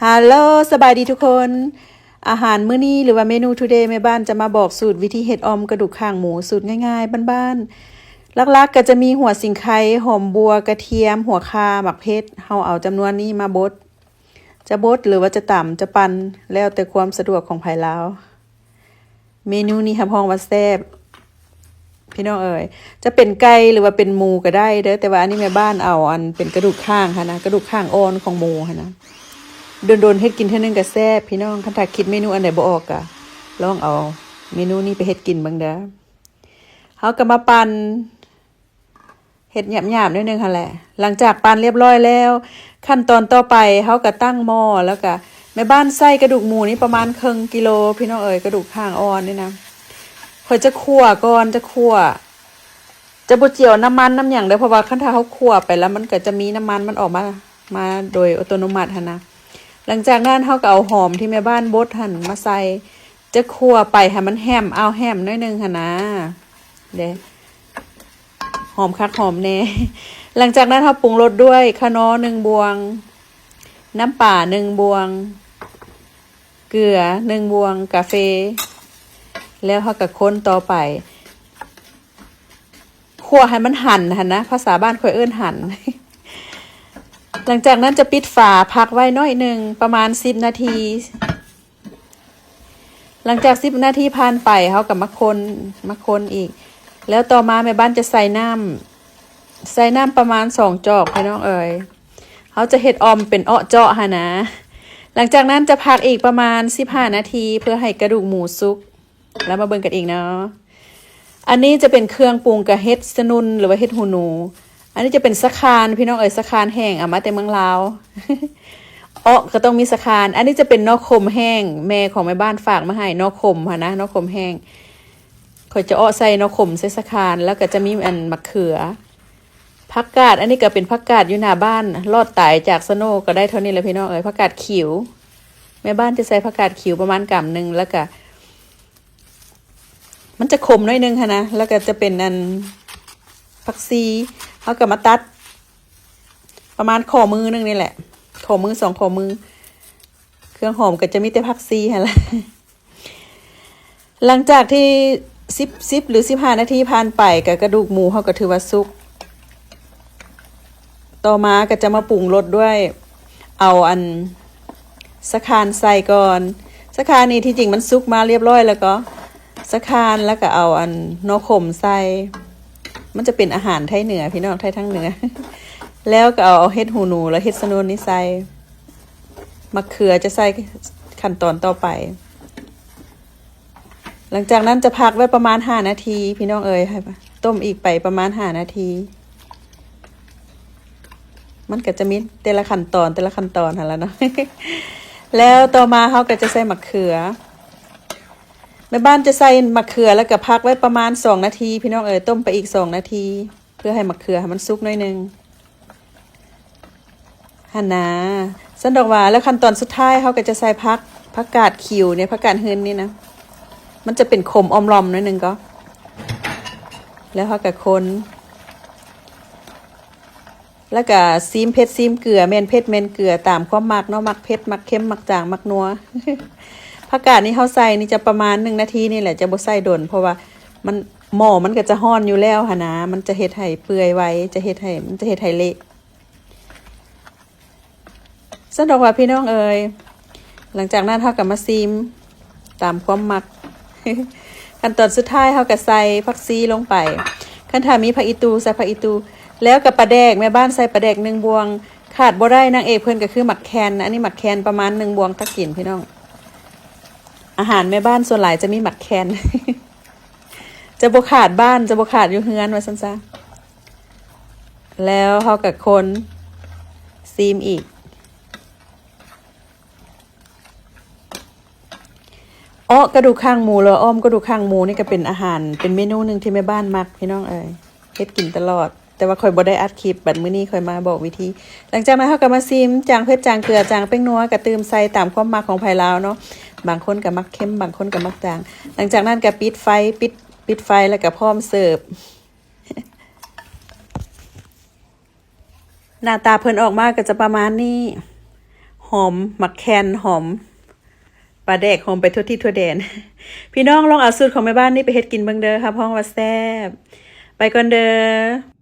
ฮัลโหลสบายดีทุกคนอาหารมื้อนี้หรือว่าเมนู today แม่บ้านจะมาบอกสูตรวิธีเฮ็ดออมกระดูกข้างหมูสูตรง่ายๆบ้านๆลักๆก็จะมีหัวสิงไคหอมบัวกระเทียมหัวข่าหมักเพชรเฮาเอาจำนวนนี้มาบดจะบดหรือว่าจะตำจะปั่นแล้วแต่ความสะดวกของไผลาวเมนูนี้ครับฮ้องว่าแซ่บพี่น้องเอ๋ยจะเป็นไก่หรือว่าเป็นหมูก็ได้เด้อแต่ว่าอันนี้แม่บ้านเอาอันเป็นกระดูกข้างค่ะนะกระดูกข้างอ่อนของหมูค่ะนะโดนเฮ็ดกินเท่านึงก็แซ่บพี่น้องคันถ้าคิดเมนูอันไหนบ่ออกก็ลองเอาเมนูนี้ไปเฮ็ดกินเบิ่งเด้อเฮาก็มาปั่นเฮ็ดหยาบๆนิดนึงค่ะแหละหลังจากปั่นเรียบร้อยแล้วขั้นตอนต่อไปเฮาก็ตั้งหม้อแล้วก็แม่บ้านใส่กระดูกหมูนี่ประมาณครึ่งกิโลพี่น้องเอ๋ยกระดูกข้างอ่อนนี่นะเพิ่นจะคั่วก่อนจะคั่วจะบ่เจียวน้ำมันน้ำหยังเด้อเพราะว่าคันถ้าเฮาคั่วไปแล้วมันก็จะมีน้ำมันมันออกมาโดยอัตโนมัติหั่นนะหลังจากนั้นเฮาก็เอาหอมที่แม่บ้านบดหั่นมาใส่จะคั่วไปให้มันแห้มเอาแห้มน้อยนึงหั่นนะเด้หอมคักหอมแน่หลังจากนั้นเฮาปรุงรสด้วยคะน้อ1บวงน้ำป่า1บวงเกลือ1บวงกาแฟแล้วเฮาก็คนต่อไปคั่วให้มันหั่นหั่นนะภาษาบ้านข่อยเอิ้นหั่นหลังจากนั้นจะปิดฝาพักไว้น้อยหนึ่งประมาณ10นาทีหลังจาก10นาทีผ่านไปเฮาก็มาคนอีกแล้วต่อมาแม่บ้านจะใส่น้ำประมาณ2จอกพี่น้องเอ๋ยเฮาจะเฮ็ดออมเป็นเจาะหั่นนะหลังจากนั้นจะพักอีกประมาณ15นาทีเพื่อให้กระดูกหมูสุกแล้วมาเบิ่งกันอีกเนาะอันนี้จะเป็นเครื่องปรุงกับเฮ็ดสนุนหรือว่าเฮ็ดหูหนูอันนี้จะเป็นสะคานพี่น้องเอ๋ยสะคานแห้งเอามาแต่เมืองลาวก็ต้องมีสะคานอันนี้จะเป็นนอกขมแห้งแม่ของแม่บ้านฝากมาให้นอกขมค่ะนะนอกขมแห้งข่อยจะใส่นอกขมใส่สะคานแล้วก็จะมีอันมะเขือผักกาดอันนี้ก็เป็นผักกาดอยู่หน้าบ้านรอดตายจากสโนก็ได้เท่านี้แหละพี่น้องเอ๋ยผักกาดเขียวแม่บ้านจะใส่ผักกาดเขียวประมาณกำนึงแล้วก็มันจะขมน้อยนึงค่ะนะแล้วก็จะเป็นอันผักซีเอากลับมาตัดประมาณข้อมือนึงนี่แหละข้อมือ2ข้อมือเครื่องหอมก็จะมีแต่ผักซีค่ะละหลังจากที่10หรือ15นาทีผ่านไปกับกระดูกหมูเขาก็ถือว่าสุกต่อมาก็จะมาปรุงรสด้วยเอาอันสะคานใส่ก่อนสะคานนี่ที่จริงมันสุกมาเรียบร้อยแล้วก็สะคานแล้วก็เอาอันนอขมใส่มันจะเป็นอาหารไทยเหนือพี่น้องไทยทั้งเหนือแล้วก็เอาเฮ็ดหูหนูแล้วเฮ็ดสนุนนี่ใส่มะเขือจะใส่ขั้นตอนต่อไปหลังจากนั้นจะพักไว้ประมาณ5นาทีพี่น้องเอ๋ยให้ต้มอีกไปประมาณ5นาทีมันก็จะมีแต่ละขั้นตอนหั่นล่ะเนาะ แล้วต่อมาเฮาก็จะใส่มะเขือแม่บ้านจะใส่มะเขือแล้วก็พักไว้ประมาณ2นาทีพี่น้องเอ๋ยต้มไปอีก2นาทีเพื่อให้มะเขือมันสุกหน่อยนึงหั่นนะสันดอกว่าแล้วขั้นตอนสุดท้ายเขาก็จะใส่ผักกาดขิวเนี่ยผักกาดหืนนี่นะมันจะเป็นขมอมลอมหน่อยนึงก็แล้วเขาก็คนแล้วก็ซีมเผ็ดซีมเกลือเมนเผ็ดเมนเกลือตามความมักเนาะมักเผ็ดมักเค็มมักจางมักนัว ผักกาดนี่เขาใส่นี่จะประมาณ1นาทีนี่แหละจะบ่ใส่โดนเพราะว่ามันหม้อมันก็จะฮ้อนอยู่แล้วหั่นนะมันจะเฮ็ดให้เปื่อยไว้มันจะเฮ็ดให้เละสันดอกว่าพี่น้องเอ๋ยหลังจากนั้นเฮาก็มาซีมตามความมัก ขั้นตอนสุดท้ายเฮาก็ใส่ผักชีลงไปคันถ้ามีผักอีตูใส่ผักอีตูแล้วก็ปลาแดกแม่บ้านใส่ปลาแดก1บวงขาดบ่ได้นางเอกเพิ่นก็คือหมักแคนอันนี้หมักแคนประมาณ1บวงตะกินพี่น้องอาหารแม่บ้านส่วนหลายจะมีหมักแคน จะบ่ขาดบ้านจะบ่ขาดอยู่เฮือนว่าซั่นซะแล้วเฮาก็คนซีมอีกกระดูกข้างหมูแล้วอ้อมกระดูกข้างหมูนี่ก็เป็นอาหารเป็นเมนูหนึ่งที่แม่บ้านมักพี่น้องเอ๋ยเฮ็ดกินตลอดแต่ว่าค่อยบ่ได้อัดคลิปบัดมื้อนี้ค่อยมาบอกวิธีหลังจากนั้นเฮาก็มาซิมจางเผ็ดจางเกลือจางแป้งนัวก็เติมใส่ตามความมักของไผลาวเนาะบางคนก็มักเค็มบางคนก็มักจางหลังจากนั้นก็ปิดไฟแล้วก็พร้อมเสิร์ฟ หน้าตาเพิ่นออกมาก็จะประมาณนี้ หอมหมักแคนหอมปลาแดกหอมไปทั่วที่ทั่วแดน พี่น้องลองเอาสูตรของแม่บ้านนี่ไปเฮ็ดกินเบิ่งเด้อครับห้องว่าแซ่บไปก่อนเด้อ